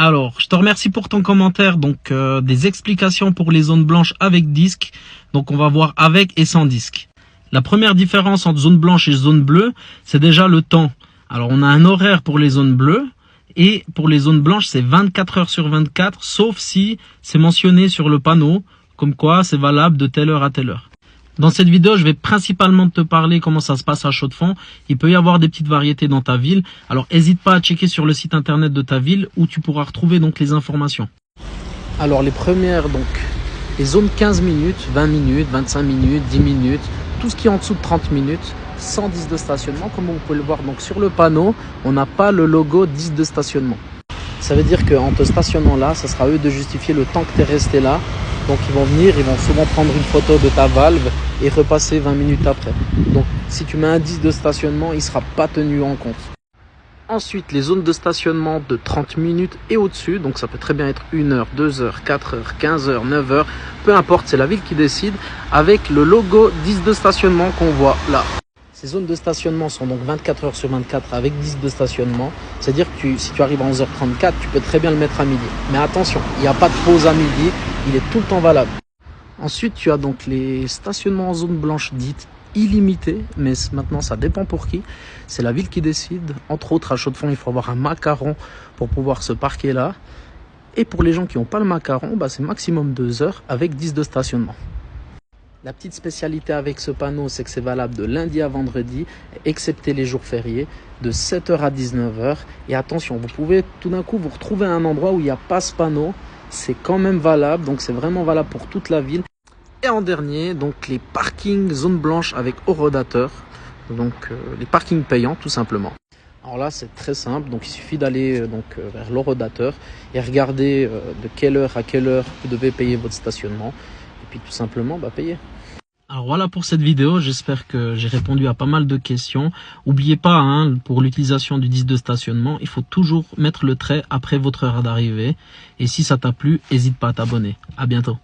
Alors, je te remercie pour ton commentaire. Donc, des explications pour les zones blanches avec disque. Donc, on va voir avec et sans disque. La première différence entre zone blanche et zone bleue, c'est déjà le temps. Alors, on a un horaire pour les zones bleues. Et pour les zones blanches, c'est 24 heures sur 24, sauf si c'est mentionné sur le panneau, comme quoi c'est valable de telle heure à telle heure. Dans cette vidéo, je vais principalement te parler comment ça se passe à Chaux-de-Fonds. Il peut y avoir des petites variétés dans ta ville. Alors, n'hésite pas à checker sur le site internet de ta ville où tu pourras retrouver donc les informations. Alors, les premières, donc, les zones 15 minutes, 20 minutes, 25 minutes, 10 minutes, tout ce qui est en dessous de 30 minutes, 110 de stationnement. Comme vous pouvez le voir donc sur le panneau, on n'a pas le logo 10 de stationnement. Ça veut dire qu'en te stationnant là, ça sera à eux de justifier le temps que tu es resté là. Donc ils vont venir, ils vont souvent prendre une photo de ta valve et repasser 20 minutes après. Donc si tu mets un 10 de stationnement, il ne sera pas tenu en compte. Ensuite, les zones de stationnement de 30 minutes et au-dessus, donc ça peut très bien être 1 heure, 2 heures, 4 heures, 15 heures, 9 heures, peu importe, c'est la ville qui décide, avec le logo 10 de stationnement qu'on voit là. Ces zones de stationnement sont donc 24 heures sur 24 avec 10 de stationnement. C'est-à-dire que si tu arrives à 11h34, tu peux très bien le mettre à midi. Mais attention, il n'y a pas de pause à midi, il est tout le temps valable. Ensuite, tu as donc les stationnements en zone blanche dites illimitées, mais maintenant ça dépend pour qui. C'est la ville qui décide. Entre autres, à Chaux-de-Fonds, il faut avoir un macaron pour pouvoir se parquer là. Et pour les gens qui n'ont pas le macaron, c'est maximum 2 heures avec 10 de stationnement. La petite spécialité avec ce panneau, c'est que c'est valable de lundi à vendredi, excepté les jours fériés, de 7h à 19h. Et attention, vous pouvez tout d'un coup vous retrouver à un endroit où il n'y a pas ce panneau. C'est quand même valable, donc c'est vraiment valable pour toute la ville. Et en dernier, donc les parkings zone blanche avec horodateur, donc les parkings payants tout simplement. Alors là, c'est très simple, donc il suffit d'aller vers l'horodateur et regarder de quelle heure à quelle heure vous devez payer votre stationnement. Et puis tout simplement payer. Alors voilà pour cette vidéo, j'espère que j'ai répondu à pas mal de questions. N'oubliez pas, pour l'utilisation du 10 de stationnement, il faut toujours mettre le trait après votre heure d'arrivée. Et si ça t'a plu, n'hésite pas à t'abonner. À bientôt.